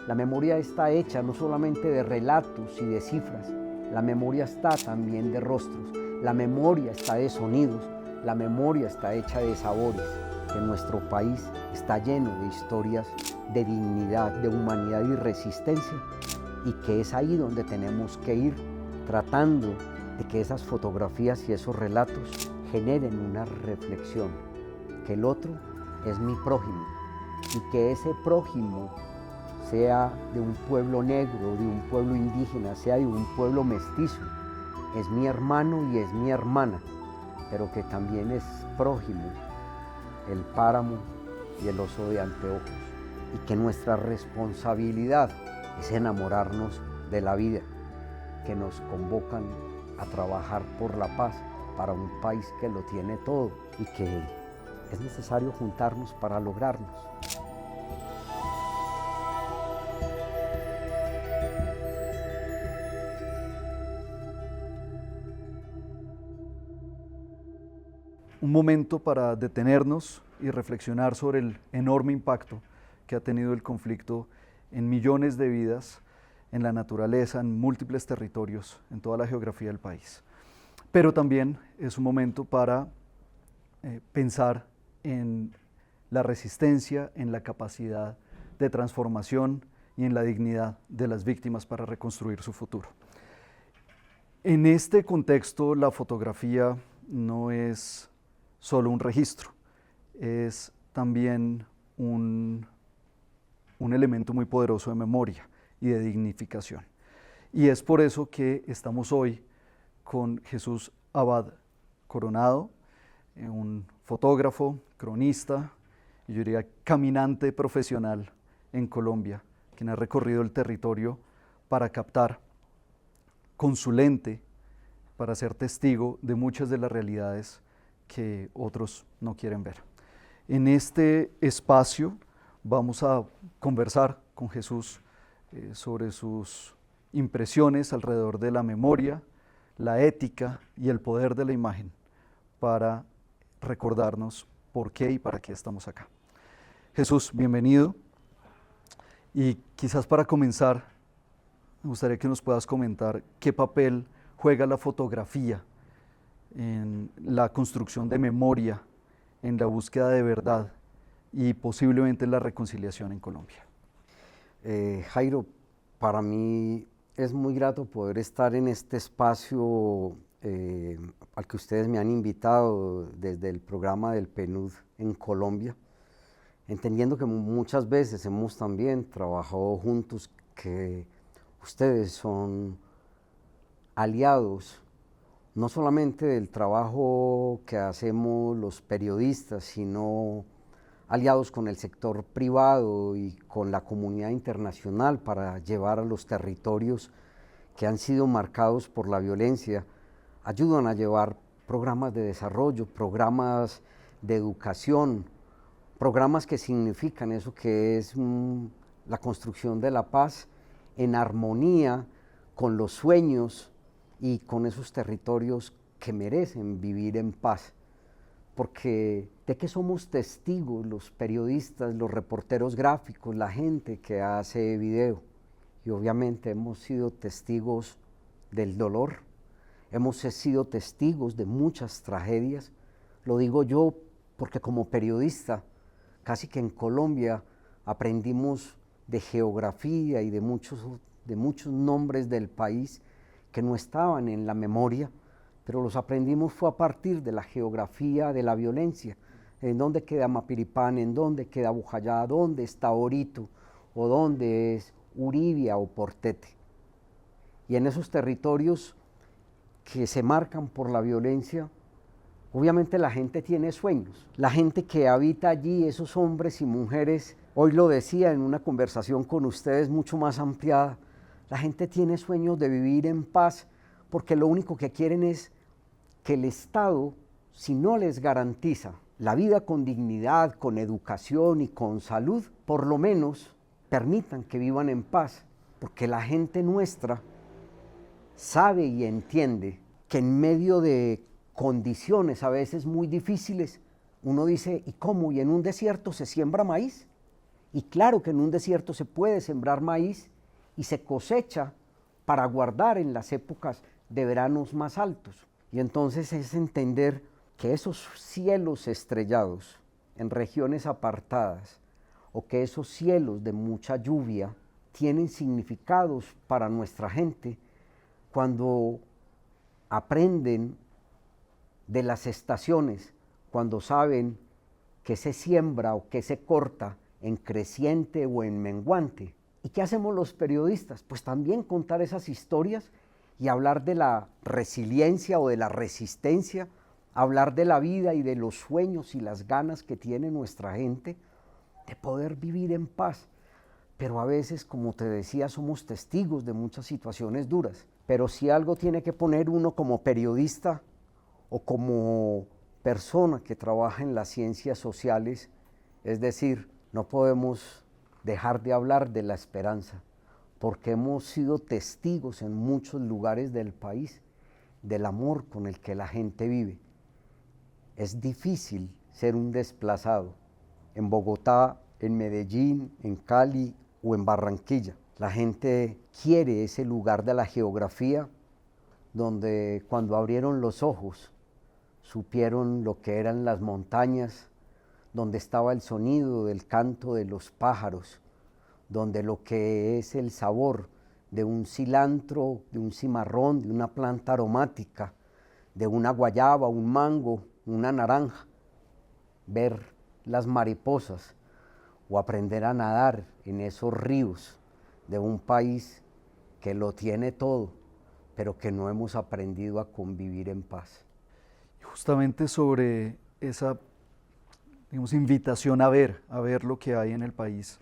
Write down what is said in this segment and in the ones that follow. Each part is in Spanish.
La memoria está hecha no solamente de relatos y de cifras, la memoria está también de rostros, la memoria está de sonidos, la memoria está hecha de sabores, que nuestro país está lleno de historias de dignidad, de humanidad y resistencia, y que es ahí donde tenemos que ir tratando de que esas fotografías y esos relatos generen una reflexión, que el otro es mi prójimo y que ese prójimo sea de un pueblo negro, de un pueblo indígena, sea de un pueblo mestizo, es mi hermano y es mi hermana, pero que también es prójimo el páramo y el oso de anteojos, y que nuestra responsabilidad es enamorarnos de la vida, que nos convocan a trabajar por la paz para un país que lo tiene todo y que es necesario juntarnos para lograrnos. Un momento para detenernos y reflexionar sobre el enorme impacto que ha tenido el conflicto en millones de vidas, en la naturaleza, en múltiples territorios, en toda la geografía del país. Pero también es un momento para pensar en la resistencia, en la capacidad de transformación y en la dignidad de las víctimas para reconstruir su futuro. En este contexto, la fotografía no es solo un registro, es también un elemento muy poderoso de memoria y de dignificación. Y es por eso que estamos hoy con Jesús Abad Coronado, un fotógrafo, cronista, y yo diría caminante profesional en Colombia, quien ha recorrido el territorio para captar, con su lente, para ser testigo de muchas de las realidades que otros no quieren ver. En este espacio vamos a conversar con Jesús sobre sus impresiones alrededor de la memoria, la ética y el poder de la imagen para recordarnos por qué y para qué estamos acá. Jesús, bienvenido. Y quizás para comenzar, me gustaría que nos puedas comentar qué papel juega la fotografía en la construcción de memoria, en la búsqueda de verdad y posiblemente en la reconciliación en Colombia. Jairo, para mí es muy grato poder estar en este espacio al que ustedes me han invitado desde el programa del PNUD en Colombia, entendiendo que muchas veces hemos también trabajado juntos, que ustedes son aliados no solamente del trabajo que hacemos los periodistas, sino aliados con el sector privado y con la comunidad internacional para llevar a los territorios que han sido marcados por la violencia, ayudan a llevar programas de desarrollo, programas de educación, programas que significan eso que es la construcción de la paz en armonía con los sueños y con esos territorios que merecen vivir en paz. Porque ¿de qué somos testigos los periodistas, los reporteros gráficos, la gente que hace video? Y obviamente hemos sido testigos del dolor, hemos sido testigos de muchas tragedias. Lo digo yo porque como periodista, casi que en Colombia aprendimos de geografía y de muchos nombres del país que no estaban en la memoria, pero los aprendimos fue a partir de la geografía de la violencia. ¿En dónde queda Mapiripán? ¿En dónde queda Bujayá? ¿Dónde está Orito? ¿O dónde es Uribia o Portete? Y en esos territorios que se marcan por la violencia, obviamente la gente tiene sueños. La gente que habita allí, esos hombres y mujeres, hoy lo decía en una conversación con ustedes mucho más ampliada, la gente tiene sueños de vivir en paz, porque lo único que quieren es que el Estado, si no les garantiza la vida con dignidad, con educación y con salud, por lo menos permitan que vivan en paz, porque la gente nuestra sabe y entiende que en medio de condiciones a veces muy difíciles, uno dice, ¿y cómo? ¿Y en un desierto se siembra maíz? Y claro que en un desierto se puede sembrar maíz y se cosecha para guardar en las épocas de veranos más altos. Y entonces es entender que esos cielos estrellados en regiones apartadas o que esos cielos de mucha lluvia tienen significados para nuestra gente cuando aprenden de las estaciones, cuando saben qué se siembra o qué se corta en creciente o en menguante. ¿Y qué hacemos los periodistas? Pues también contar esas historias y hablar de la resiliencia o de la resistencia, hablar de la vida y de los sueños y las ganas que tiene nuestra gente de poder vivir en paz. Pero a veces, como te decía, somos testigos de muchas situaciones duras. Pero si algo tiene que poner uno como periodista o como persona que trabaja en las ciencias sociales, es decir, no podemos dejar de hablar de la esperanza, porque hemos sido testigos en muchos lugares del país del amor con el que la gente vive. Es difícil ser un desplazado en Bogotá, en Medellín, en Cali o en Barranquilla. La gente quiere ese lugar de la geografía donde cuando abrieron los ojos supieron lo que eran las montañas, donde estaba el sonido del canto de los pájaros, donde lo que es el sabor de un cilantro, de un cimarrón, de una planta aromática, de una guayaba, un mango, una naranja, ver las mariposas o aprender a nadar en esos ríos de un país que lo tiene todo, pero que no hemos aprendido a convivir en paz. Justamente sobre esa, digamos, invitación a ver lo que hay en el país,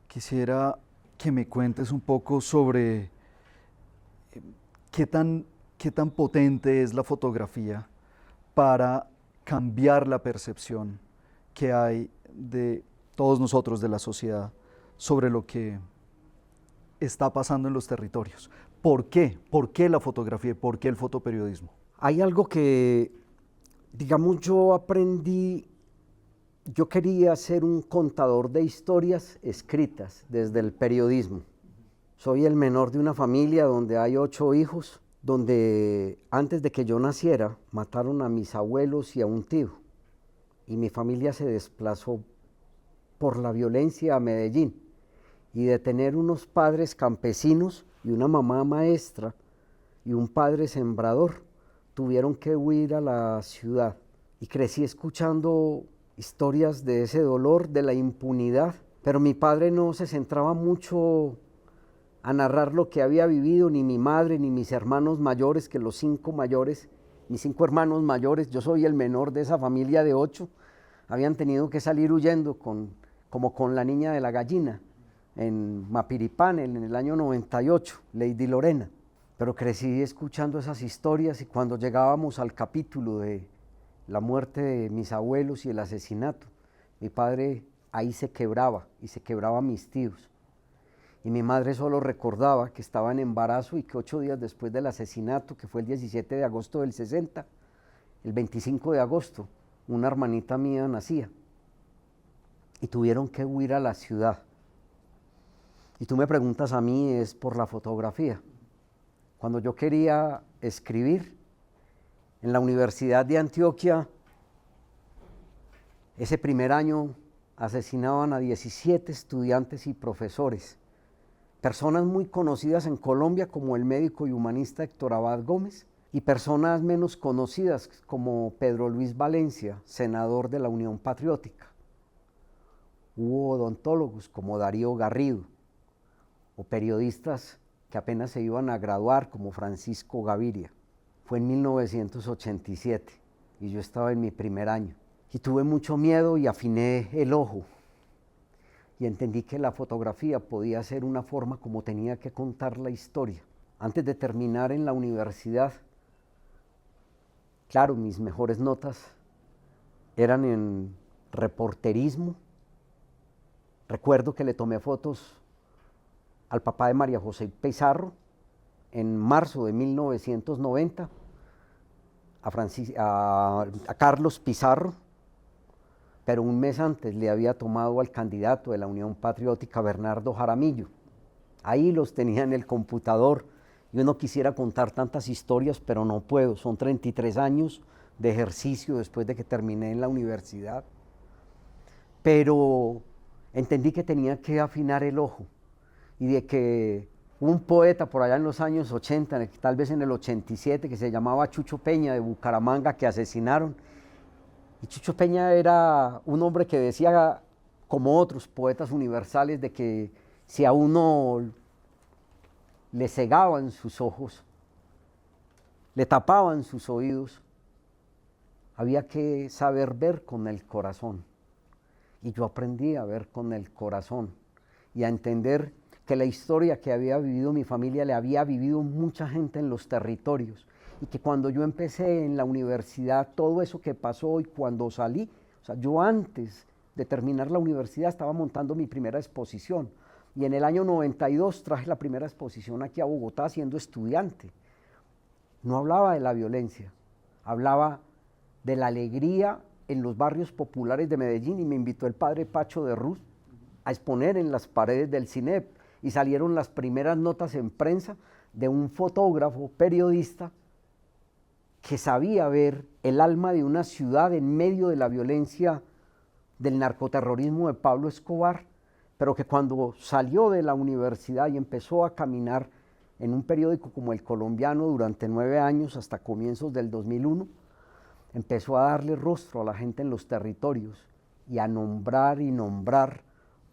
quisiera que me cuentes un poco sobre qué tan potente es la fotografía para cambiar la percepción que hay de todos nosotros, de la sociedad, sobre lo que está pasando en los territorios. ¿Por qué? ¿Por qué la fotografía y por qué el fotoperiodismo? Hay algo que, digamos, yo aprendí. Yo quería ser un contador de historias escritas desde el periodismo. Soy el menor de una familia donde hay 8 hijos, donde antes de que yo naciera mataron a mis abuelos y a un tío. Y mi familia se desplazó por la violencia a Medellín. Y de tener unos padres campesinos y una mamá maestra y un padre sembrador, tuvieron que huir a la ciudad. Y crecí escuchando historias de ese dolor, de la impunidad, pero mi padre no se centraba mucho a narrar lo que había vivido, ni mi madre, ni mis hermanos mayores, que los 5 mayores, mis 5 hermanos mayores, yo soy el menor de esa familia de 8, habían tenido que salir huyendo como con la niña de la gallina, en Mapiripán, en el año 98, Lady Lorena. Pero crecí escuchando esas historias y cuando llegábamos al capítulo de la muerte de mis abuelos y el asesinato, mi padre ahí se quebraba y se quebraba mis tíos. Y mi madre solo recordaba que estaba en embarazo y que 8 días después del asesinato, que fue el 17 de agosto del 60, el 25 de agosto, una hermanita mía nacía. Y tuvieron que huir a la ciudad. Y tú me preguntas a mí, es por la fotografía. Cuando yo quería escribir, en la Universidad de Antioquia, ese primer año asesinaban a 17 estudiantes y profesores, personas muy conocidas en Colombia como el médico y humanista Héctor Abad Gómez y personas menos conocidas como Pedro Luis Valencia, senador de la Unión Patriótica. Hubo odontólogos como Darío Garrido o periodistas que apenas se iban a graduar como Francisco Gaviria. Fue en 1987 y yo estaba en mi primer año y tuve mucho miedo y afiné el ojo y entendí que la fotografía podía ser una forma como tenía que contar la historia. Antes de terminar en la universidad, claro, mis mejores notas eran en reporterismo. Recuerdo que le tomé fotos al papá de María José Pizarro en marzo de 1990, a Carlos Pizarro, pero un mes antes le había tomado al candidato de la Unión Patriótica, Bernardo Jaramillo. Ahí los tenía en el computador. Yo no quisiera contar tantas historias, pero no puedo. Son 33 años de ejercicio después de que terminé en la universidad. Pero entendí que tenía que afinar el ojo y de que un poeta por allá en los años 80, tal vez en el 87, que se llamaba Chucho Peña de Bucaramanga, que asesinaron. Y Chucho Peña era un hombre que decía, como otros poetas universales, de que si a uno le cegaban sus ojos, le tapaban sus oídos, había que saber ver con el corazón. Y yo aprendí a ver con el corazón y a entender que la historia que había vivido mi familia le había vivido mucha gente en los territorios, y que cuando yo empecé en la universidad, todo eso que pasó, y cuando salí, o sea, yo antes de terminar la universidad estaba montando mi primera exposición, y en el año 92 traje la primera exposición aquí a Bogotá siendo estudiante. No hablaba de la violencia, hablaba de la alegría en los barrios populares de Medellín, y me invitó el padre Pacho de Ruz a exponer en las paredes del CINEP, y salieron las primeras notas en prensa de un fotógrafo, periodista, que sabía ver el alma de una ciudad en medio de la violencia del narcoterrorismo de Pablo Escobar, pero que cuando salió de la universidad y empezó a caminar en un periódico como El Colombiano durante 9 años, hasta comienzos del 2001, empezó a darle rostro a la gente en los territorios y a nombrar y nombrar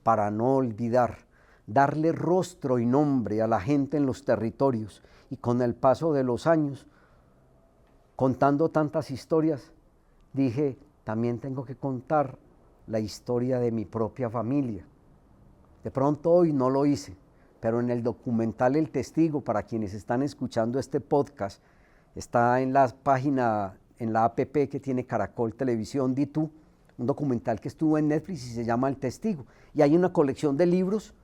para no olvidar, darle rostro y nombre a la gente en los territorios. Y con el paso de los años, contando tantas historias, dije, también tengo que contar la historia de mi propia familia. De pronto hoy no lo hice, pero en el documental El Testigo, para quienes están escuchando este podcast, está en la página, en la app que tiene Caracol Televisión, di tú, un documental que estuvo en Netflix y se llama El Testigo. Y hay una colección de libros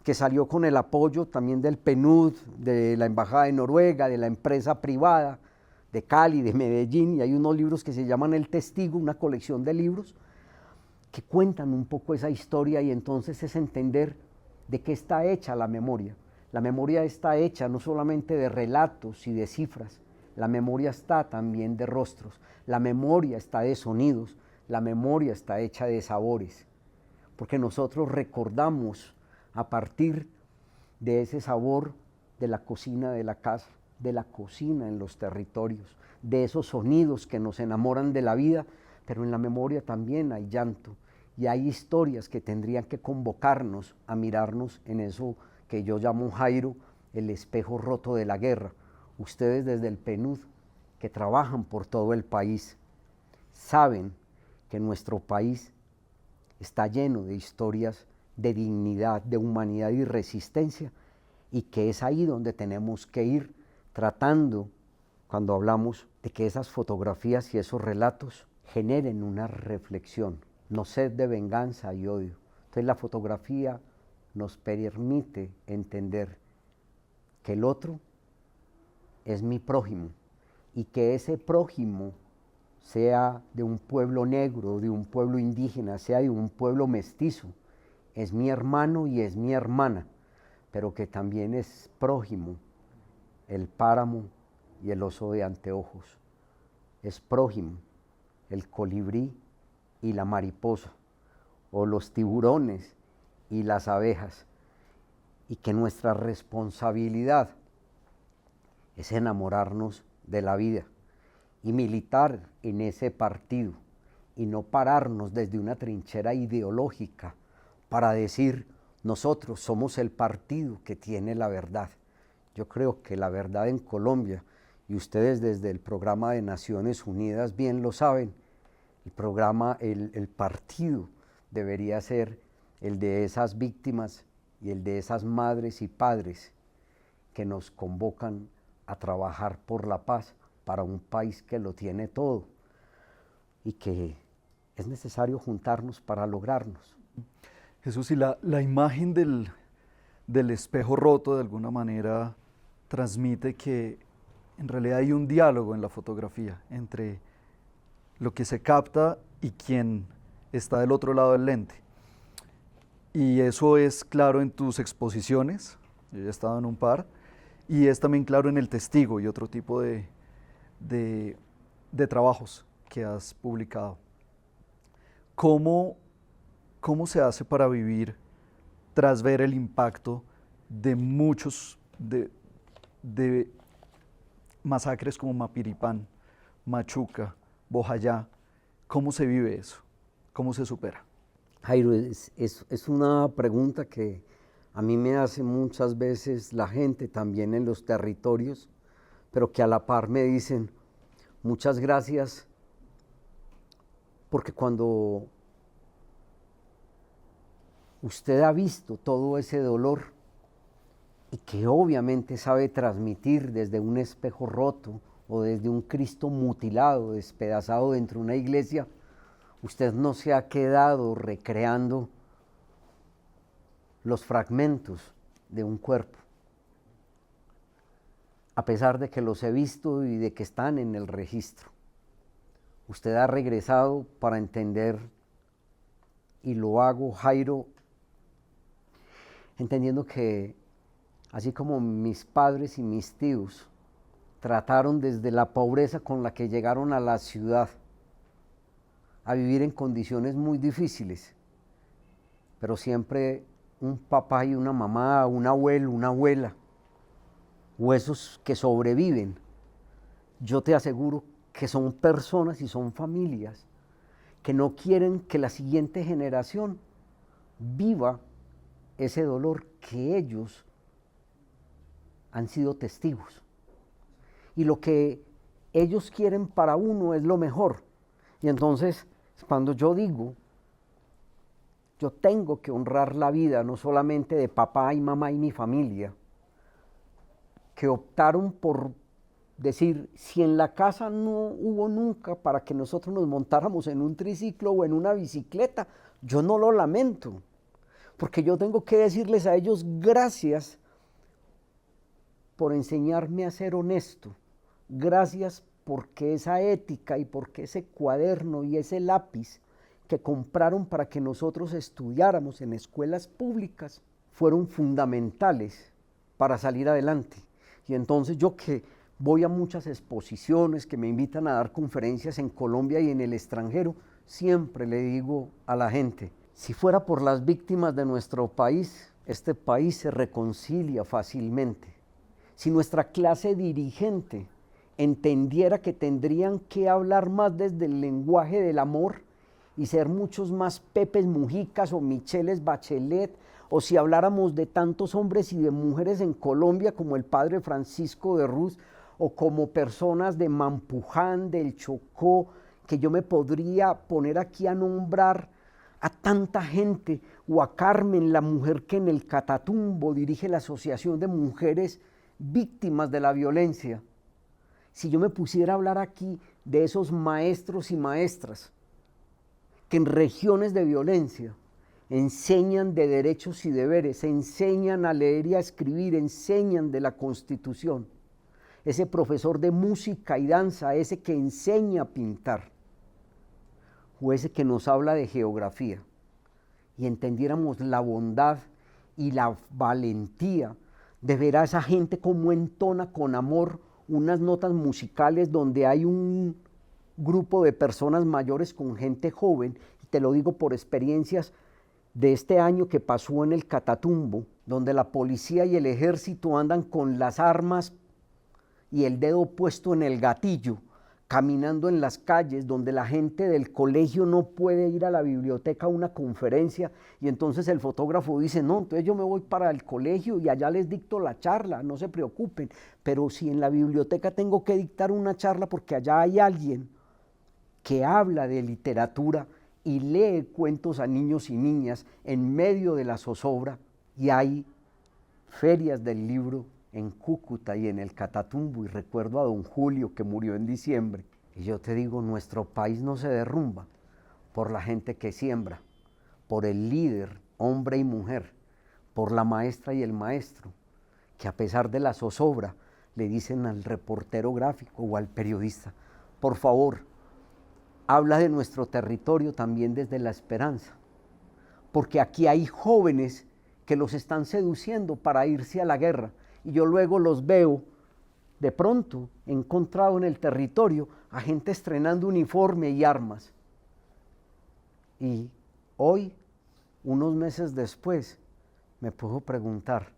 que salió con el apoyo también del PNUD, de la Embajada de Noruega, de la empresa privada de Cali, de Medellín, y hay unos libros que se llaman El Testigo, una colección de libros que cuentan un poco esa historia, y entonces es entender de qué está hecha la memoria. La memoria está hecha no solamente de relatos y de cifras, la memoria está también de rostros, la memoria está de sonidos, la memoria está hecha de sabores, porque nosotros recordamos a partir de ese sabor de la cocina de la casa, de la cocina en los territorios, de esos sonidos que nos enamoran de la vida, pero en la memoria también hay llanto y hay historias que tendrían que convocarnos a mirarnos en eso que yo llamo, Jairo, el espejo roto de la guerra. Ustedes desde el PNUD, que trabajan por todo el país, saben que nuestro país está lleno de historias de dignidad, de humanidad y resistencia, y que es ahí donde tenemos que ir tratando, cuando hablamos de que esas fotografías y esos relatos generen una reflexión, no sed de venganza y odio. Entonces la fotografía nos permite entender que el otro es mi prójimo, y que ese prójimo, sea de un pueblo negro, de un pueblo indígena, sea de un pueblo mestizo, es mi hermano y es mi hermana, pero que también es prójimo el páramo y el oso de anteojos, es prójimo el colibrí y la mariposa, o los tiburones y las abejas, y que nuestra responsabilidad es enamorarnos de la vida y militar en ese partido, y no pararnos desde una trinchera ideológica para decir, nosotros somos el partido que tiene la verdad. Yo creo que la verdad en Colombia, y ustedes desde el programa de Naciones Unidas bien lo saben, el partido debería ser el de esas víctimas y el de esas madres y padres que nos convocan a trabajar por la paz para un país que lo tiene todo, y que es necesario juntarnos para lograrnos. Jesús, y la imagen del espejo roto de alguna manera transmite que en realidad hay un diálogo en la fotografía entre lo que se capta y quien está del otro lado del lente. Y eso es claro en tus exposiciones, yo ya he estado en un par, y es también claro en El Testigo y otro tipo de trabajos que has publicado. ¿Cómo se hace para vivir tras ver el impacto de muchos de masacres como Mapiripán, Machuca, Bojayá? ¿Cómo se vive eso? ¿Cómo se supera? Jairo, es una pregunta que a mí me hace muchas veces la gente también en los territorios, pero que a la par me dicen, muchas gracias, porque cuando usted ha visto todo ese dolor y que obviamente sabe transmitir desde un espejo roto o desde un Cristo mutilado, despedazado dentro de una iglesia, usted no se ha quedado recreando los fragmentos de un cuerpo, a pesar de que los he visto y de que están en el registro. Usted ha regresado para entender, y lo hago, Jairo, entendiendo que así como mis padres y mis tíos trataron desde la pobreza con la que llegaron a la ciudad a vivir en condiciones muy difíciles, pero siempre un papá y una mamá, un abuelo, una abuela, o esos que sobreviven, yo te aseguro que son personas y son familias que no quieren que la siguiente generación viva ese dolor que ellos han sido testigos. Y lo que ellos quieren para uno es lo mejor. Y entonces, cuando yo digo, yo tengo que honrar la vida no solamente de papá y mamá y mi familia, que optaron por decir, si en la casa no hubo nunca para que nosotros nos montáramos en un triciclo o en una bicicleta, yo no lo lamento, porque yo tengo que decirles a ellos gracias por enseñarme a ser honesto, gracias porque esa ética y porque ese cuaderno y ese lápiz que compraron para que nosotros estudiáramos en escuelas públicas fueron fundamentales para salir adelante. Y entonces yo que voy a muchas exposiciones, que me invitan a dar conferencias en Colombia y en el extranjero, siempre le digo a la gente, si fuera por las víctimas de nuestro país, este país se reconcilia fácilmente. Si nuestra clase dirigente entendiera que tendrían que hablar más desde el lenguaje del amor y ser muchos más Pepes Mujicas o Micheles Bachelet, o si habláramos de tantos hombres y de mujeres en Colombia como el padre Francisco de Ruz, o como personas de Mampuján, del Chocó, que yo me podría poner aquí a nombrar a tanta gente, o a Carmen, la mujer que en el Catatumbo dirige la Asociación de Mujeres Víctimas de la Violencia. Si yo me pusiera a hablar aquí de esos maestros y maestras que en regiones de violencia enseñan de derechos y deberes, enseñan a leer y a escribir, enseñan de la Constitución, ese profesor de música y danza, ese que enseña a pintar, o ese que nos habla de geografía, y entendiéramos la bondad y la valentía de ver a esa gente cómo entona con amor unas notas musicales donde hay un grupo de personas mayores con gente joven, y te lo digo por experiencias de este año que pasó en el Catatumbo, donde la policía y el ejército andan con las armas y el dedo puesto en el gatillo, caminando en las calles, donde la gente del colegio no puede ir a la biblioteca a una conferencia, y entonces el fotógrafo dice, no, entonces yo me voy para el colegio y allá les dicto la charla, no se preocupen, pero si en la biblioteca tengo que dictar una charla porque allá hay alguien que habla de literatura y lee cuentos a niños y niñas en medio de la zozobra, y hay ferias del libro en Cúcuta y en el Catatumbo, y recuerdo a don Julio que murió en diciembre, y yo te digo, nuestro país no se derrumba por la gente que siembra, por el líder, hombre y mujer, por la maestra y el maestro, que a pesar de la zozobra le dicen al reportero gráfico o al periodista, por favor, habla de nuestro territorio también desde la esperanza, porque aquí hay jóvenes que los están seduciendo para irse a la guerra, y yo luego los veo, de pronto, encontrado en el territorio, a gente estrenando uniforme y armas. Y hoy, unos meses después, me puedo preguntar,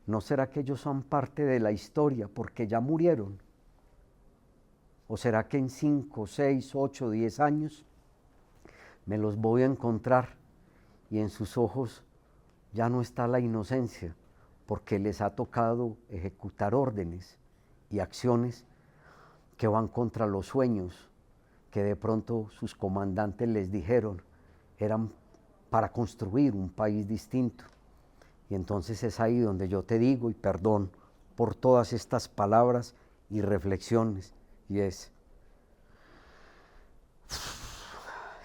¿no será que ellos son parte de la historia porque ya murieron? ¿O será que en 5, 6, 8, 10 años me los voy a encontrar y en sus ojos ya no está la inocencia porque les ha tocado ejecutar órdenes y acciones que van contra los sueños que de pronto sus comandantes les dijeron eran para construir un país distinto? Y entonces es ahí donde yo te digo, y perdón por todas estas palabras y reflexiones, y es,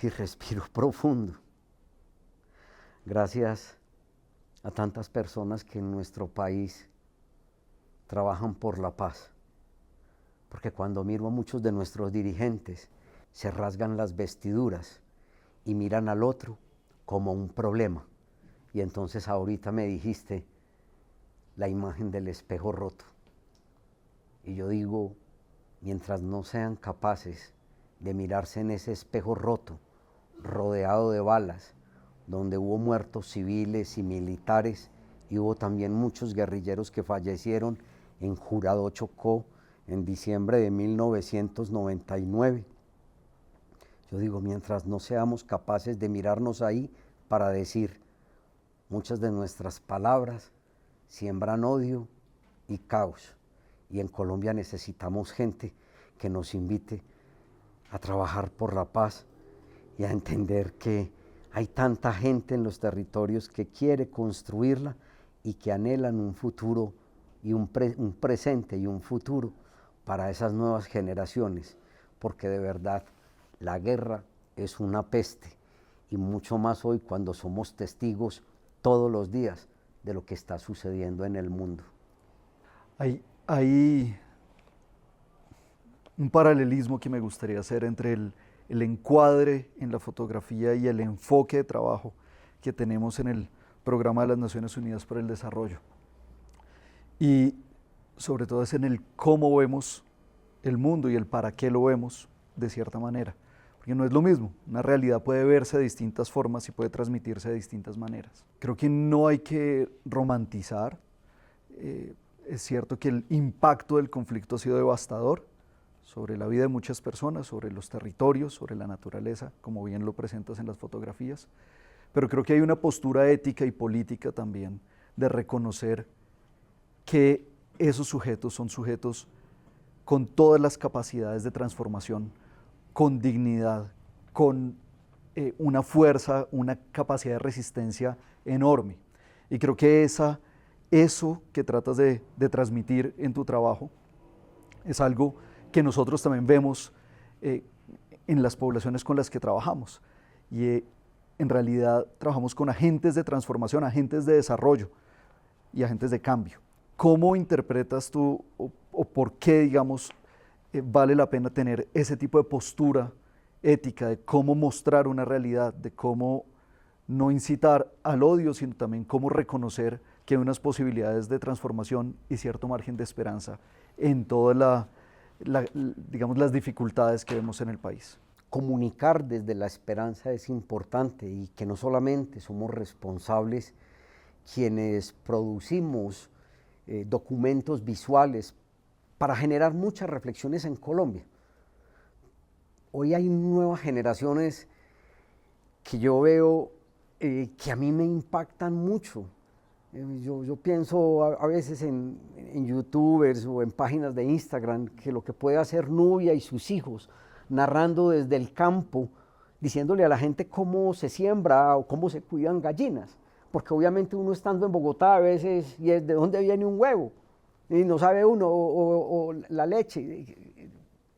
y respiro profundo. Gracias a tantas personas que en nuestro país trabajan por la paz, porque cuando miro a muchos de nuestros dirigentes, se rasgan las vestiduras y miran al otro como un problema. Y entonces ahorita me dijiste la imagen del espejo roto. Y yo digo, mientras no sean capaces de mirarse en ese espejo roto, rodeado de balas, donde hubo muertos civiles y militares, y hubo también muchos guerrilleros que fallecieron en Jurado, Chocó, en diciembre de 1999. Yo digo, mientras no seamos capaces de mirarnos ahí para decir, muchas de nuestras palabras siembran odio y caos. Y en Colombia necesitamos gente que nos invite a trabajar por la paz y a entender que hay tanta gente en los territorios que quiere construirla y que anhelan un futuro y un presente y un futuro para esas nuevas generaciones, porque de verdad la guerra es una peste, y mucho más hoy cuando somos testigos todos los días de lo que está sucediendo en el mundo. Hay un paralelismo que me gustaría hacer entre el encuadre en la fotografía y el enfoque de trabajo que tenemos en el Programa de las Naciones Unidas para el Desarrollo. Y sobre todo es en el cómo vemos el mundo y el para qué lo vemos de cierta manera. Porque no es lo mismo, una realidad puede verse de distintas formas y puede transmitirse de distintas maneras. Creo que no hay que romantizar. Es cierto que el impacto del conflicto ha sido devastador sobre la vida de muchas personas, sobre los territorios, sobre la naturaleza, como bien lo presentas en las fotografías. Pero creo que hay una postura ética y política también de reconocer que esos sujetos son sujetos con todas las capacidades de transformación, con dignidad, con una fuerza, una capacidad de resistencia enorme. Y creo que eso que tratas de transmitir en tu trabajo es algo que nosotros también vemos en las poblaciones con las que trabajamos. Y en realidad trabajamos con agentes de transformación, agentes de desarrollo y agentes de cambio. ¿Cómo interpretas tú o por qué, digamos, vale la pena tener ese tipo de postura ética de cómo mostrar una realidad, de cómo no incitar al odio, sino también cómo reconocer que hay unas posibilidades de transformación y cierto margen de esperanza en todas digamos, las dificultades que vemos en el país? Comunicar desde la esperanza es importante, y que no solamente somos responsables quienes producimos documentos visuales para generar muchas reflexiones en Colombia. Hoy hay nuevas generaciones que yo veo que a mí me impactan mucho. Yo pienso a veces en youtubers o en páginas de Instagram, que lo que puede hacer Nubia y sus hijos, narrando desde el campo, diciéndole a la gente cómo se siembra o cómo se cuidan gallinas, porque obviamente uno estando en Bogotá a veces, y es de dónde viene un huevo, y no sabe uno, o la leche,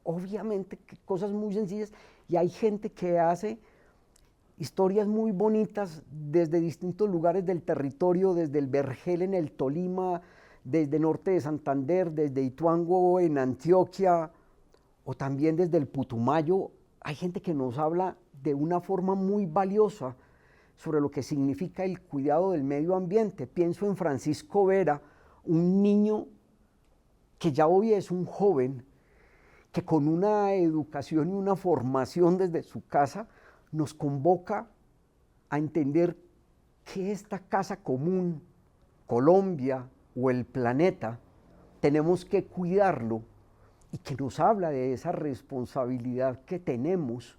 obviamente cosas muy sencillas, y hay gente que hace historias muy bonitas desde distintos lugares del territorio, desde el Vergel en el Tolima, desde norte de Santander, desde Ituango en Antioquia, o también desde el Putumayo hay gente que nos habla de una forma muy valiosa sobre lo que significa el cuidado del medio ambiente. Pienso en Francisco Vera, un niño que ya hoy es un joven, que con una educación y una formación desde su casa nos convoca a entender que esta casa común, Colombia o el planeta, tenemos que cuidarlo, y que nos habla de esa responsabilidad que tenemos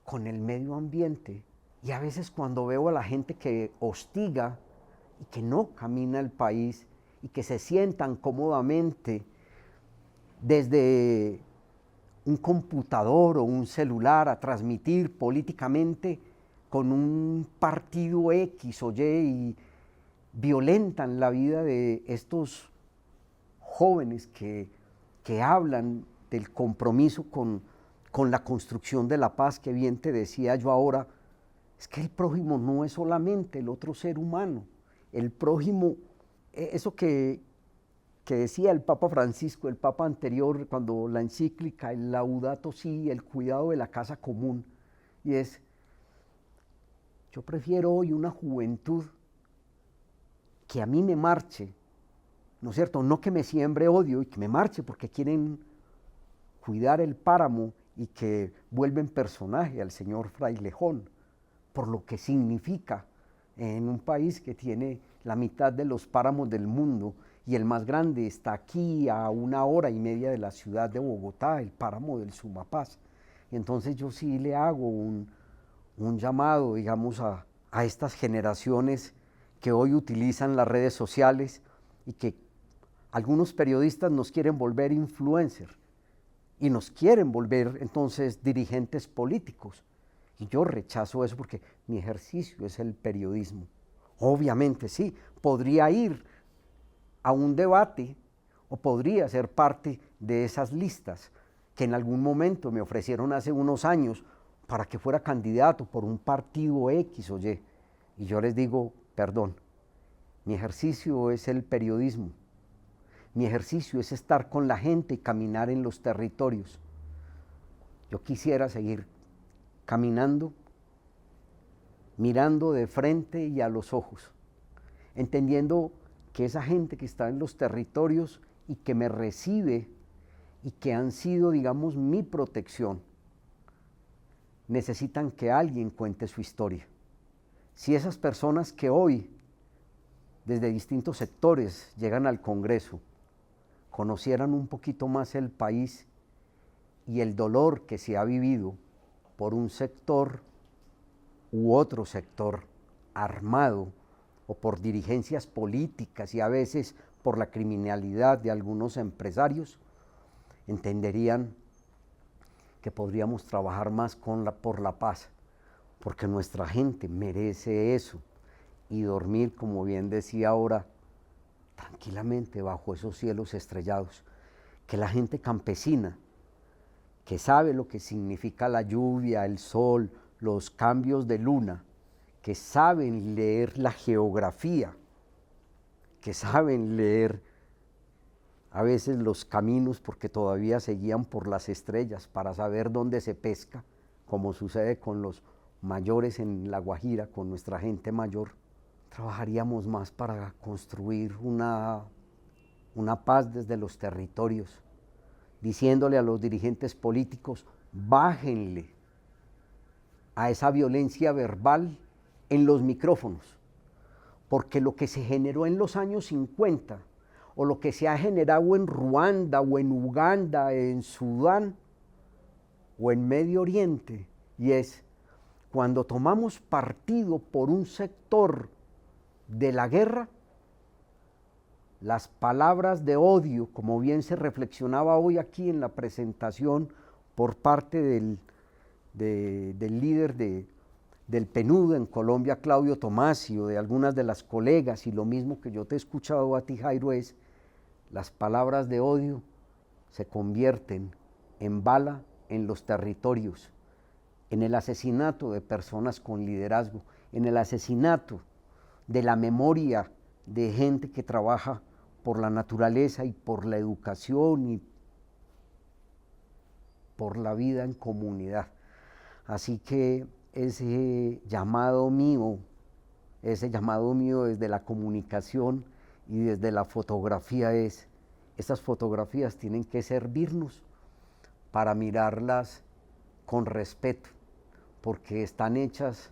con el medio ambiente. Y a veces cuando veo a la gente que hostiga y que no camina el país y que se sientan cómodamente desde un computador o un celular a transmitir políticamente con un partido X o Y y violentan la vida de estos jóvenes que hablan del compromiso con la construcción de la paz, que bien te decía yo ahora, es que el prójimo no es solamente el otro ser humano, el prójimo, eso que decía el Papa Francisco, el Papa anterior, cuando la encíclica, el Laudato Si, el cuidado de la casa común, y es, yo prefiero hoy una juventud que a mí me marche, ¿no es cierto? No que me siembre odio y que me marche porque quieren cuidar el páramo y que vuelven personaje al señor Frailejón, por lo que significa en un país que tiene la mitad de los páramos del mundo y el más grande está aquí a 1 hora y media de la ciudad de Bogotá, el páramo del Sumapaz. Y entonces yo sí le hago un llamado, digamos, a estas generaciones que hoy utilizan las redes sociales y que algunos periodistas nos quieren volver influencers y nos quieren volver entonces dirigentes políticos. Y yo rechazo eso porque mi ejercicio es el periodismo. Obviamente sí, podría ir a un debate o podría ser parte de esas listas que en algún momento me ofrecieron hace unos años para que fuera candidato por un partido X o Y. Y yo les digo, perdón, mi ejercicio es el periodismo. Mi ejercicio es estar con la gente y caminar en los territorios. Yo quisiera seguir caminando, mirando de frente y a los ojos, entendiendo que esa gente que está en los territorios y que me recibe y que han sido, digamos, mi protección, necesitan que alguien cuente su historia. Si esas personas que hoy, desde distintos sectores, llegan al Congreso, conocieran un poquito más el país y el dolor que se ha vivido por un sector u otro sector armado o por dirigencias políticas y a veces por la criminalidad de algunos empresarios, entenderían que podríamos trabajar más por la paz, porque nuestra gente merece eso y dormir, como bien decía ahora, tranquilamente bajo esos cielos estrellados, que la gente campesina, que sabe lo que significa la lluvia, el sol, los cambios de luna, que saben leer la geografía, que saben leer a veces los caminos porque todavía se guían por las estrellas para saber dónde se pesca, como sucede con los mayores en La Guajira, con nuestra gente mayor. Trabajaríamos más para construir una paz desde los territorios, diciéndole a los dirigentes políticos, bájenle a esa violencia verbal en los micrófonos, porque lo que se generó en los años 50 o lo que se ha generado en Ruanda o en Uganda, en Sudán o en Medio Oriente, y es cuando tomamos partido por un sector de la guerra, las palabras de odio, como bien se reflexionaba hoy aquí en la presentación por parte del líder del PNUD en Colombia, Claudio Tomasio, de algunas de las colegas, y lo mismo que yo te he escuchado a ti, Jairo, es las palabras de odio se convierten en bala en los territorios, en el asesinato de personas con liderazgo, en el asesinato de la memoria de gente que trabaja por la naturaleza y por la educación y por la vida en comunidad. Así que ese llamado mío desde la comunicación y desde la fotografía estas fotografías tienen que servirnos para mirarlas con respeto, porque están hechas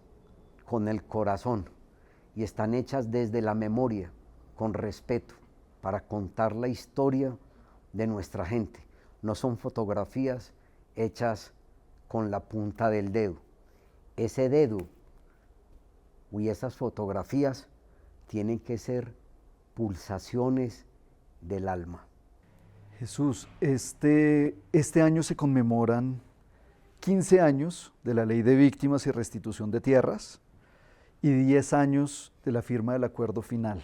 con el corazón y están hechas desde la memoria, con respeto, para contar la historia de nuestra gente. No son fotografías hechas con la punta del dedo. Ese dedo y esas fotografías tienen que ser pulsaciones del alma. Jesús, este año se conmemoran 15 años de la Ley de Víctimas y Restitución de Tierras y 10 años de la firma del Acuerdo Final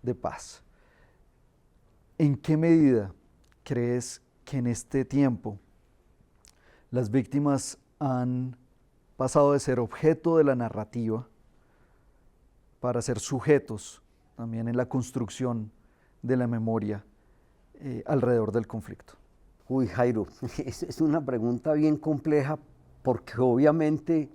de Paz. ¿En qué medida crees que en este tiempo las víctimas han pasado de ser objeto de la narrativa para ser sujetos también en la construcción de la memoria alrededor del conflicto? Uy, Jairo, es una pregunta bien compleja porque obviamente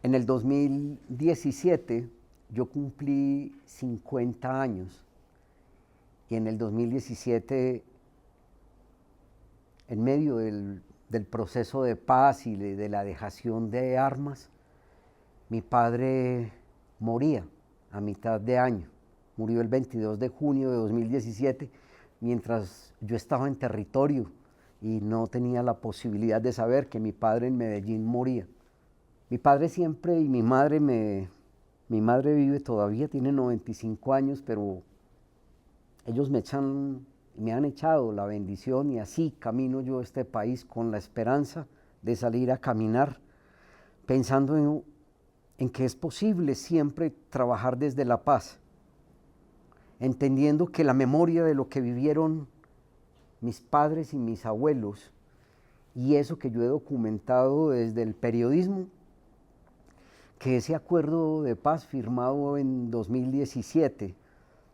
en el 2017 yo cumplí 50 años y en el 2017, en medio del proceso de paz y de la dejación de armas, mi padre moría a mitad de año. Murió el 22 de junio de 2017 mientras yo estaba en territorio y no tenía la posibilidad de saber que mi padre en Medellín moría. Mi padre siempre y mi madre vive todavía, tiene 95 años, pero ellos me han echado la bendición y así camino yo a este país con la esperanza de salir a caminar, pensando en que es posible siempre trabajar desde la paz, entendiendo que la memoria de lo que vivieron mis padres y mis abuelos y eso que yo he documentado desde el periodismo, que ese acuerdo de paz firmado en 2017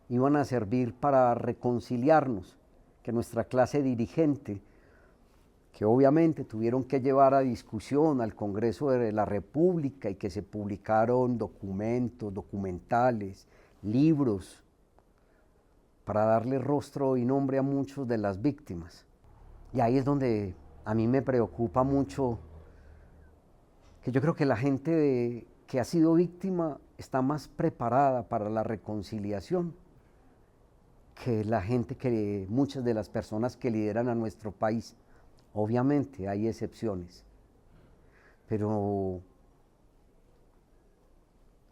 iban a servir para reconciliarnos, que nuestra clase dirigente, que obviamente tuvieron que llevar a discusión al Congreso de la República y que se publicaron documentos, documentales, libros, para darle rostro y nombre a muchos de las víctimas. Y ahí es donde a mí me preocupa mucho, que yo creo que la gente que ha sido víctima está más preparada para la reconciliación que muchas de las personas que lideran a nuestro país. Obviamente hay excepciones, pero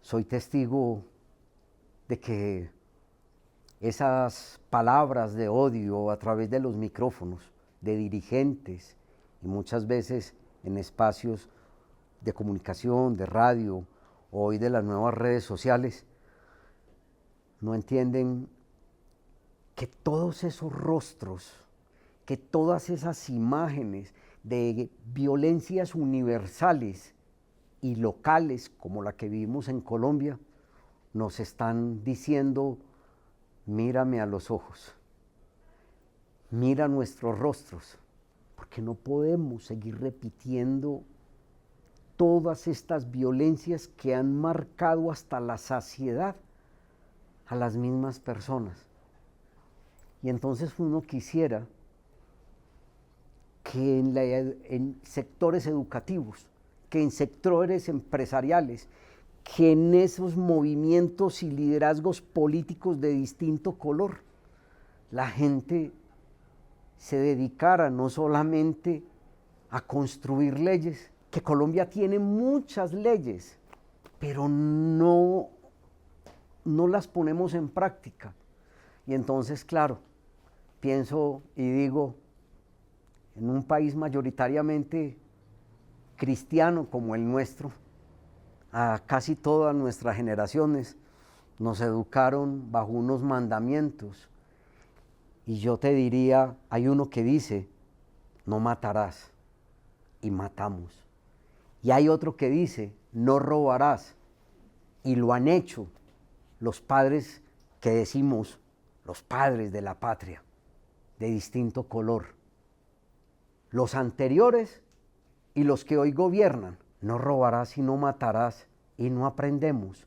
soy testigo de que esas palabras de odio a través de los micrófonos de dirigentes y muchas veces en espacios de comunicación, de radio, hoy de las nuevas redes sociales, no entienden que todos esos rostros, que todas esas imágenes de violencias universales y locales como la que vivimos en Colombia, nos están diciendo: mírame a los ojos, mira nuestros rostros, porque no podemos seguir repitiendo todas estas violencias que han marcado hasta la saciedad a las mismas personas. Y entonces uno quisiera que en sectores educativos, que en sectores empresariales, que en esos movimientos y liderazgos políticos de distinto color, la gente se dedicara no solamente a construir leyes, que Colombia tiene muchas leyes, pero no las ponemos en práctica. Y entonces, claro, pienso y digo, en un país mayoritariamente cristiano como el nuestro, a casi todas nuestras generaciones nos educaron bajo unos mandamientos. Y yo te diría, hay uno que dice: no matarás, y matamos. Y hay otro que dice: no robarás, y lo han hecho los padres que decimos los padres de la patria, de distinto color. Los anteriores y los que hoy gobiernan, no robarás y no matarás, y no aprendemos.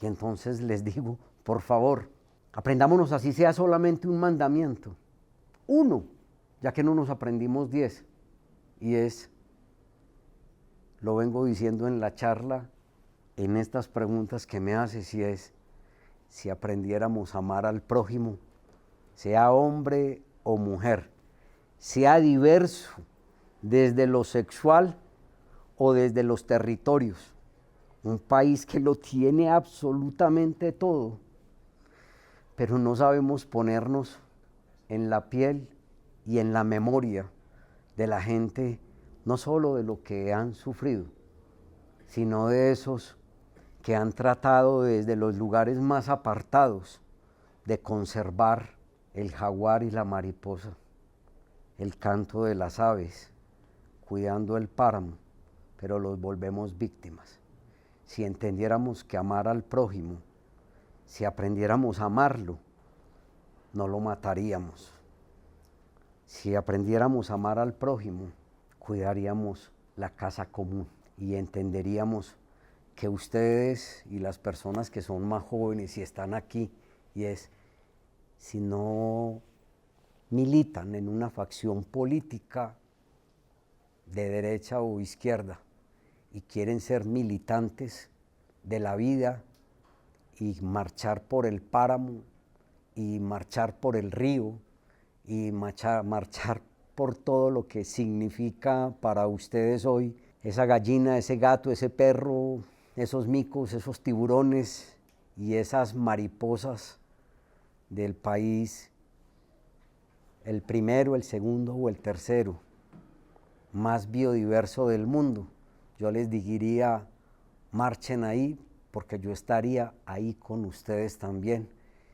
Y entonces les digo, por favor, aprendámonos así sea solamente un mandamiento, uno, ya que no nos aprendimos 10, y es, lo vengo diciendo en la charla, en estas preguntas que me haces, y es, si aprendiéramos a amar al prójimo, sea hombre o mujer, sea diverso desde lo sexual o desde los territorios, un país que lo tiene absolutamente todo, pero no sabemos ponernos en la piel y en la memoria de la gente, no solo de lo que han sufrido, sino de esos que han tratado desde los lugares más apartados de conservar el jaguar y la mariposa, el canto de las aves, cuidando el páramo, pero los volvemos víctimas. Si entendiéramos que amar al prójimo, si aprendiéramos a amarlo, no lo mataríamos. Si aprendiéramos a amar al prójimo, cuidaríamos la casa común y entenderíamos que ustedes y las personas que son más jóvenes y están aquí, y es, si no militan en una facción política de derecha o izquierda y quieren ser militantes de la vida y marchar por el páramo y marchar por el río y marchar por todo lo que significa para ustedes hoy esa gallina, ese gato, ese perro, esos micos, esos tiburones y esas mariposas del país, el primero, el segundo o el tercero más biodiverso del mundo. Yo les diría, marchen ahí, porque yo estaría ahí con ustedes también,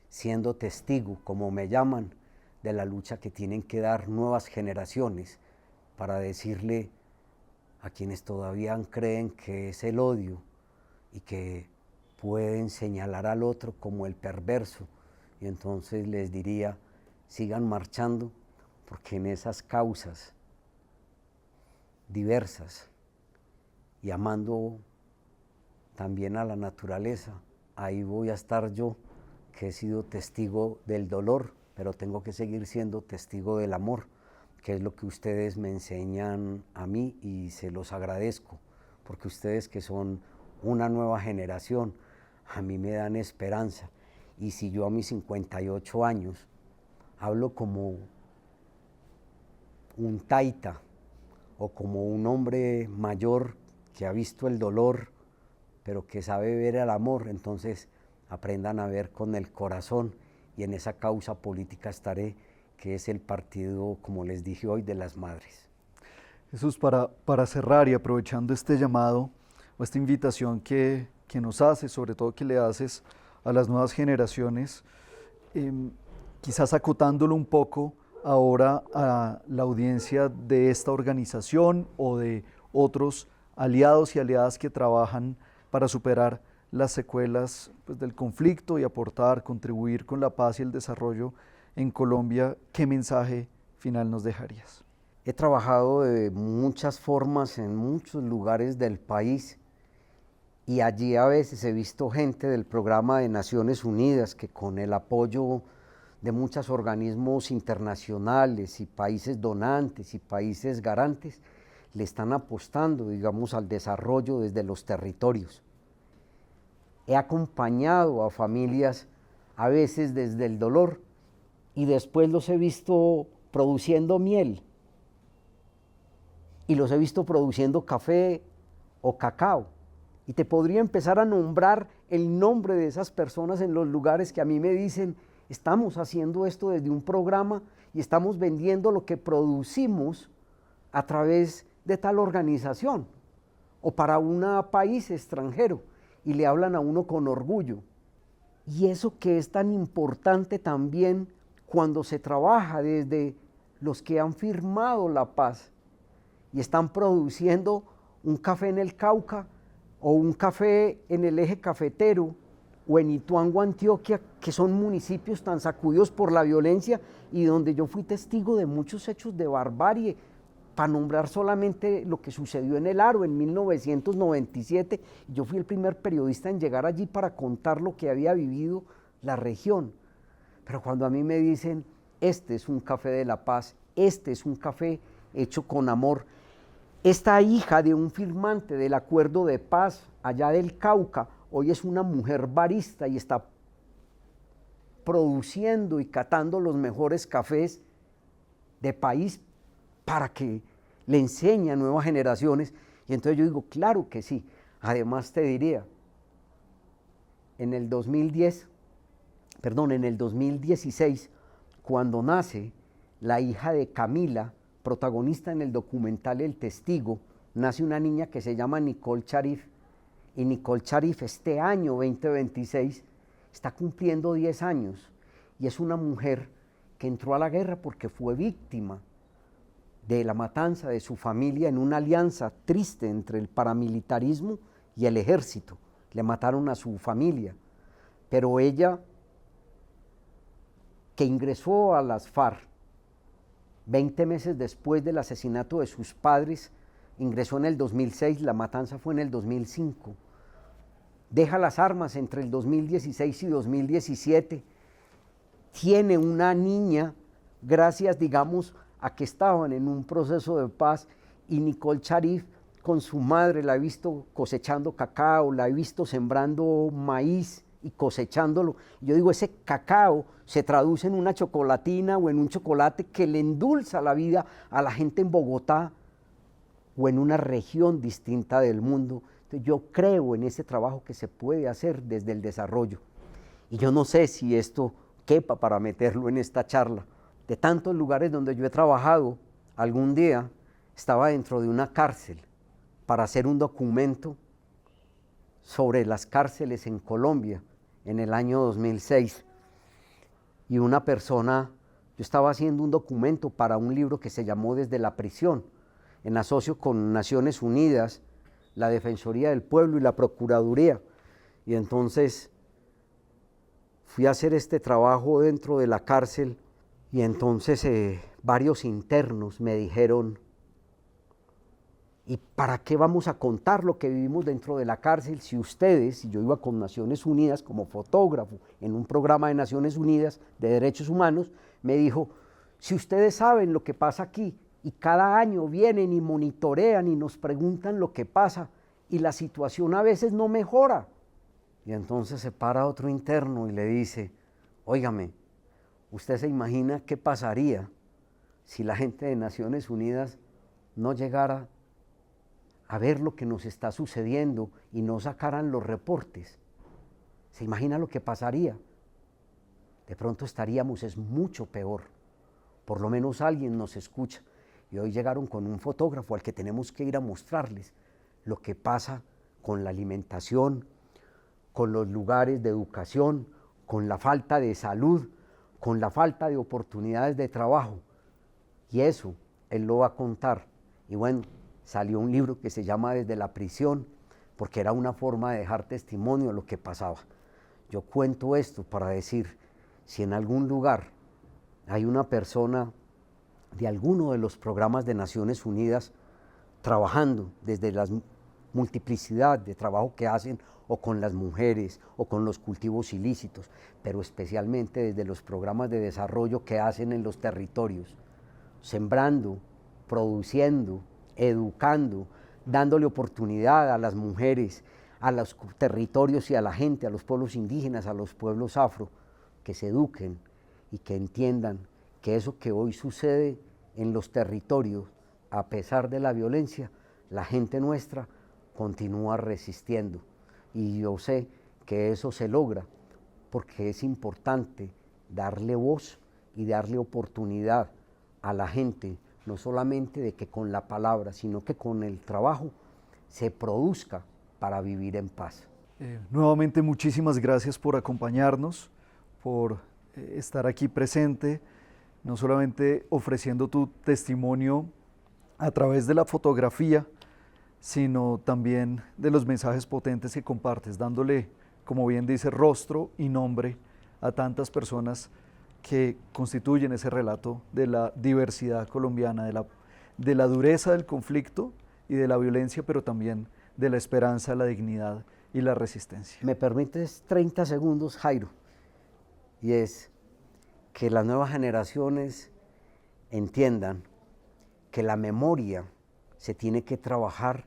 siendo testigo, como me llaman, de la lucha que tienen que dar nuevas generaciones para decirle a quienes todavía creen que es el odio y que pueden señalar al otro como el perverso. Y entonces les diría, sigan marchando, porque en esas causas diversas y amando también a la naturaleza, ahí voy a estar yo, que he sido testigo del dolor, pero tengo que seguir siendo testigo del amor, que es lo que ustedes me enseñan a mí y se los agradezco, porque ustedes que son una nueva generación, a mí me dan esperanza. Y si yo a mis 58 años hablo como un taita o como un hombre mayor que ha visto el dolor, pero que sabe ver el amor, entonces aprendan a ver con el corazón, y en esa causa política estaré, que es el partido, como les dije hoy, de las madres. Jesús, para cerrar y aprovechando este llamado o esta invitación que nos haces, sobre todo que le haces a las nuevas generaciones, quizás acotándolo un poco ahora a la audiencia de esta organización o de otros aliados y aliadas que trabajan para superar las secuelas del conflicto y aportar, contribuir con la paz y el desarrollo en Colombia, ¿qué mensaje final nos dejarías? He trabajado de muchas formas en muchos lugares del país y allí a veces he visto gente del programa de Naciones Unidas que con el apoyo de muchos organismos internacionales y países donantes y países garantes le están apostando, digamos, al desarrollo desde los territorios. He acompañado a familias a veces desde el dolor y después los he visto produciendo miel y los he visto produciendo café o cacao. Y te podría empezar a nombrar el nombre de esas personas en los lugares que a mí me dicen, estamos haciendo esto desde un programa y estamos vendiendo lo que producimos a través de tal organización o para un país extranjero, y le hablan a uno con orgullo. Y eso que es tan importante también cuando se trabaja desde los que han firmado la paz y están produciendo un café en el Cauca o un café en el eje cafetero o en Ituango, Antioquia, que son municipios tan sacudidos por la violencia y donde yo fui testigo de muchos hechos de barbarie para nombrar solamente lo que sucedió en el Aro en 1997. Yo fui el primer periodista en llegar allí para contar lo que había vivido la región. Pero cuando a mí me dicen, este es un café de la paz, este es un café hecho con amor, esta hija de un firmante del acuerdo de paz allá del Cauca, hoy es una mujer barista y está produciendo y catando los mejores cafés de país para que le enseñe a nuevas generaciones. Y entonces yo digo, claro que sí. Además te diría, en el 2016, cuando nace la hija de Camila, protagonista en el documental El Testigo, nace una niña que se llama Nicole Sharif, y Nicole Sharif este año 2026 está cumpliendo 10 años, y es una mujer que entró a la guerra porque fue víctima de la matanza de su familia en una alianza triste entre el paramilitarismo y el ejército. Le mataron a su familia, pero ella, que ingresó a las FARC 20 meses después del asesinato de sus padres, ingresó en el 2006, la matanza fue en el 2005, deja las armas entre el 2016 y 2017, tiene una niña, gracias, digamos, a que estaban en un proceso de paz, y Nicole Sharif con su madre la he visto cosechando cacao, la he visto sembrando maíz y cosechándolo. Yo digo, ese cacao se traduce en una chocolatina o en un chocolate que le endulza la vida a la gente en Bogotá o en una región distinta del mundo. Entonces yo creo en ese trabajo que se puede hacer desde el desarrollo. Y yo no sé si esto quepa para meterlo en esta charla. De tantos lugares donde yo he trabajado, algún día estaba dentro de una cárcel para hacer un documento sobre las cárceles en Colombia en el año 2006. Y una persona, yo estaba haciendo un documento para un libro que se llamó Desde la prisión, en asocio con Naciones Unidas, la Defensoría del Pueblo y la Procuraduría. Y entonces fui a hacer este trabajo dentro de la cárcel, y entonces varios internos me dijeron, ¿y para qué vamos a contar lo que vivimos dentro de la cárcel si ustedes, y yo iba con Naciones Unidas como fotógrafo en un programa de Naciones Unidas de Derechos Humanos, me dijo, si ustedes saben lo que pasa aquí y cada año vienen y monitorean y nos preguntan lo que pasa y la situación a veces no mejora? Y entonces se para otro interno y le dice, óigame, ¿usted se imagina qué pasaría si la gente de Naciones Unidas no llegara a ver lo que nos está sucediendo y no sacaran los reportes? ¿Se imagina lo que pasaría? De pronto estaríamos, es mucho peor. Por lo menos alguien nos escucha. Y hoy llegaron con un fotógrafo al que tenemos que ir a mostrarles lo que pasa con la alimentación, con los lugares de educación, con la falta de salud, con la falta de oportunidades de trabajo. Y eso él lo va a contar. Y bueno, salió un libro que se llama Desde la prisión, porque era una forma de dejar testimonio de lo que pasaba. Yo cuento esto para decir, si en algún lugar hay una persona de alguno de los programas de Naciones Unidas trabajando desde la multiplicidad de trabajo que hacen, o con las mujeres, o con los cultivos ilícitos, pero especialmente desde los programas de desarrollo que hacen en los territorios, sembrando, produciendo, educando, dándole oportunidad a las mujeres, a los territorios y a la gente, a los pueblos indígenas, a los pueblos afro, que se eduquen y que entiendan que eso que hoy sucede en los territorios, a pesar de la violencia, la gente nuestra continúa resistiendo. Y yo sé que eso se logra porque es importante darle voz y darle oportunidad a la gente, no solamente de que con la palabra, sino que con el trabajo se produzca para vivir en paz. Nuevamente muchísimas gracias por acompañarnos, por estar aquí presente, no solamente ofreciendo tu testimonio a través de la fotografía, sino también de los mensajes potentes que compartes, dándole, como bien dice, rostro y nombre a tantas personas que constituyen ese relato de la diversidad colombiana, de la dureza del conflicto y de la violencia, pero también de la esperanza, la dignidad y la resistencia. ¿Me permites 30 segundos, Jairo? Y es que las nuevas generaciones entiendan que la memoria se tiene que trabajar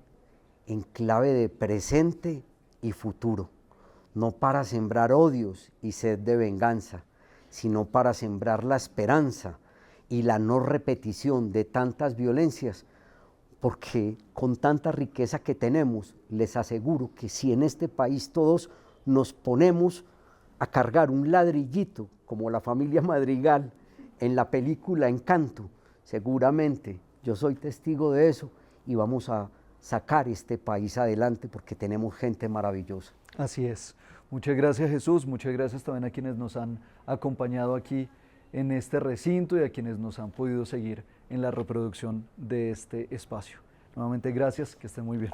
en clave de presente y futuro, no para sembrar odios y sed de venganza, sino para sembrar la esperanza y la no repetición de tantas violencias, porque con tanta riqueza que tenemos, les aseguro que si en este país todos nos ponemos a cargar un ladrillito, como la familia Madrigal en la película Encanto, seguramente yo soy testigo de eso y vamos a sacar este país adelante porque tenemos gente maravillosa. Así es. Muchas gracias, Jesús. Muchas gracias también a quienes nos han acompañado aquí en este recinto y a quienes nos han podido seguir en la reproducción de este espacio. Nuevamente, gracias. Que estén muy bien.